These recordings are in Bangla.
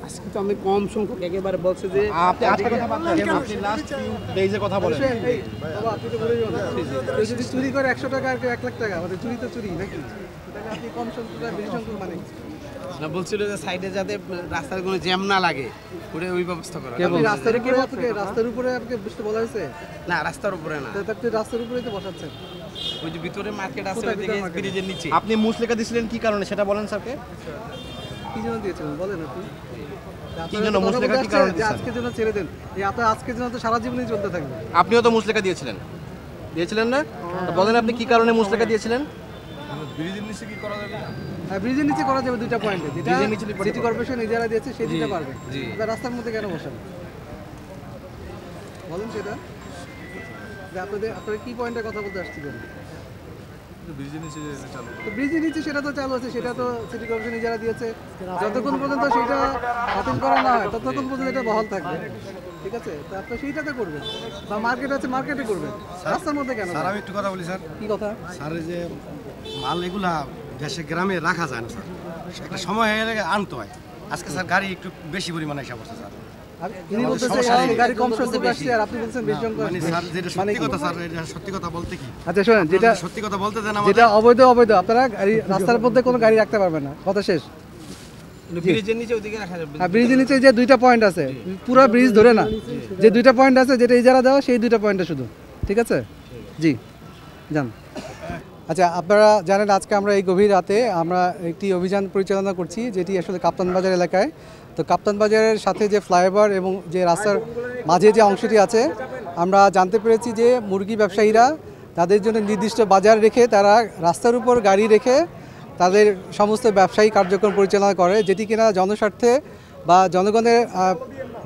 আজকে তো আমি কম সংখ্যক একেবারে বলছে যে আপনি আজকে কথা বাদ দেন, আপনি লাস্ট ডেজে কথা বলেন। বাবা আপনি তো বলে যাবেন কেউ যদি চুরি করে 100 টাকা আর কেউ 1 লাখ টাকা মানে চুরি তো চুরি নাকি তাহলে আপনি কম সংখ্যক আর বেশি সংখ্যক মানে না বলছিল যে সাইডে যাতে রাস্তার কোনো জ্যাম না লাগে ওটা ওই ব্যবস্থা করা। আপনি রাস্তার উপরে আপনাকে বসতে বলা হয়েছে না রাস্তার উপরে না, তাহলে আপনি রাস্তার উপরেই তো বসাচ্ছেন ওই যে ভিতরে মার্কেট আছে কোথায় ওইদিকে market? ব্রিজের নিচে। আপনি মুসলেকা দিছিলেন কি কারণে সেটা বলেন স্যারকে। কি জন্য দিয়েছিলেন বলেন আপনি কি জন্য মুসলেকা কি কারণে যে দিয়েছেন? আজকের জন্য ছেড়ে দেন এই আপনার আজকের জন্য তো সারা জীবনই চলতে থাকবে আপনিও তো মুসলেকা দিয়েছিলেন, দিয়েছিলেন না? তো বলেন আপনি কি কারণে মুসলেকা দিয়েছিলেন। হ্যাঁ ব্রিজের নিচে করা যাবে দুইটা পয়েন্টে যেটা ব্রিজের নিচে সিটি কর্পোরেশন ইজারা দিয়েছে সেই দিতে পারবে আপনার রাস্তার মধ্যে কেন বসেন বলুন সেটা যে আপনারা কি পয়েন্টে কথা বলতে আসছিলেন তো ব্রিজের নিচে সেটা তো চালু আছে সেটা তো সিটি কর্পোরেশন ইজারা দিয়েছে যতক্ষণ পর্যন্ত সেটা বাতিল করা না হয় ততক্ষণ পর্যন্ত এটা বহাল থাকবে ঠিক আছে তো আপনি সেইটাতে করবেন বা মার্কেট আছে মার্কেটে করবেন রাস্তার মধ্যে কেন স্যার আমি একটু কথা বলি স্যার। কি কথা স্যার এই যে মাল এগুলা দেশে গ্রামে রাখা যায় না স্যার, একটা সময় হয়ে গেলে আনতে হয়। আজকে স্যার গাড়ি একটু বেশি পরিমাণে এসে পড়ছে স্যার। তিনি বলতেছে গাড়ি কম সংখ্যক আসছে আর আপনি বলছেন বেশি সংখ্যক মানে স্যার যেটা সত্যি কথা স্যার, এটা সত্যি কথা বলতে কি আচ্ছা শোনেন যেটা সত্যি কথা বলতে দেন যেটা আমাদের। অবৈধ আপনারা গাড়ি রাস্তার মধ্যে কোনো গাড়ি রাখতে পারবেন না কথা শেষ ব্রিজের নিচে ওইদিকে রাখা যাবে। আর ব্রিজের নিচে যে দুইটা পয়েন্ট আছে পুরো ব্রিজ ধরে না যে দুইটা পয়েন্ট আছে যেটা ইজারা দেওয়া সেই দুইটা পয়েন্টে শুধু ঠিক আছে জি যান আচ্ছা আপনারা জানেন আজকে আমরা এই গভীর রাতে আমরা একটি অভিযান পরিচালনা করছি যেটি আসলে কাপ্তান বাজার এলাকায় তো কাপ্তান বাজারের সাথে যে ফ্লাইওভার এবং যে রাস্তার মাঝে যে অংশটি আছে আমরা জানতে পেরেছি যে মুরগি ব্যবসায়ীরা তাদের জন্য নির্দিষ্ট বাজার রেখে তারা রাস্তার উপর গাড়ি রেখে তাদের সমস্ত ব্যবসায়ী কার্যক্রম পরিচালনা করে যেটি কিনা জনস্বার্থে বা জনগণের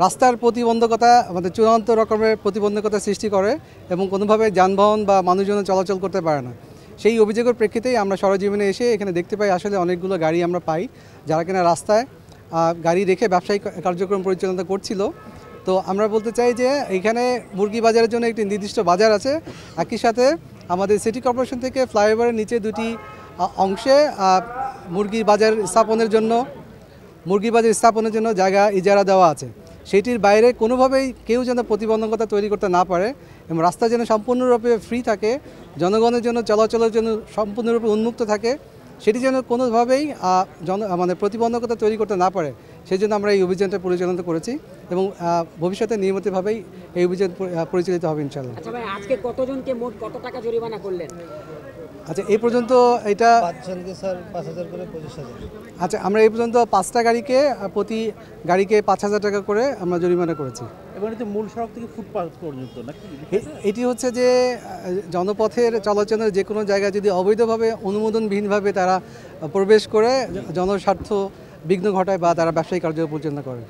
রাস্তার প্রতিবন্ধকতা আমাদের চূড়ান্ত রকমের প্রতিবন্ধকতা সৃষ্টি করে এবং কোনোভাবে যানবাহন বা মানুষজন চলাচল করতে পারে না সেই অভিযোগের প্রেক্ষিতেই আমরা সরজীবনে এসে এখানে দেখতে পাই আসলে অনেকগুলো গাড়ি আমরা পাই যারা কিনা রাস্তায় গাড়ি রেখে ব্যবসায়িক কার্যক্রম পরিচালনা করছিল তো আমরা বলতে চাই যে এখানে মুরগি বাজারের জন্য একটি নির্দিষ্ট বাজার আছে একই সাথে আমাদের সিটি কর্পোরেশন থেকে ফ্লাইওভারের নিচে দুটি অংশে মুরগির বাজার স্থাপনের জন্য জায়গা ইজারা দেওয়া আছে সেটির বাইরে কোনোভাবেই কেউ যেন প্রতিবন্ধকতা তৈরি করতে না পারে এবং রাস্তা যেন সম্পূর্ণরূপে ফ্রি থাকে জনগণের জন্য চলাচলের জন্য সম্পূর্ণরূপে উন্মুক্ত থাকে সেটি যেন কোনোভাবেই মানে প্রতিবন্ধকতা তৈরি করতে না পারে সেই জন্য আমরা এই অভিযানটা পরিচালনা করেছি এবং ভবিষ্যতে নিয়মিতভাবেই এই অভিযান পরিচালিত হবে ইনশাআল্লাহ। আচ্ছা ভাই আজকে কতজনকে মোট কত টাকা জরিমানা করলেন? আচ্ছা এই পর্যন্ত এটা 5 স্যার 5000 করে 25000। আচ্ছা আমরা এই পর্যন্ত 5টা গাড়িকে প্রতি গাড়িকে 5000 টাকা করে আমরা জরিমানা করেছি এবং এটা মূল সড়ক থেকে ফুটপাথ পর্যন্ত নাকি এটি হচ্ছে যে জনপথের চলাচলের যে কোনো জায়গায় যদি অবৈধভাবে অনুমোদনবিহীনভাবে তারা প্রবেশ করে জনস্বার্থ বিঘ্ন ঘটায় বা তারা ব্যবসায়িক কার্য পরিচালনা করে।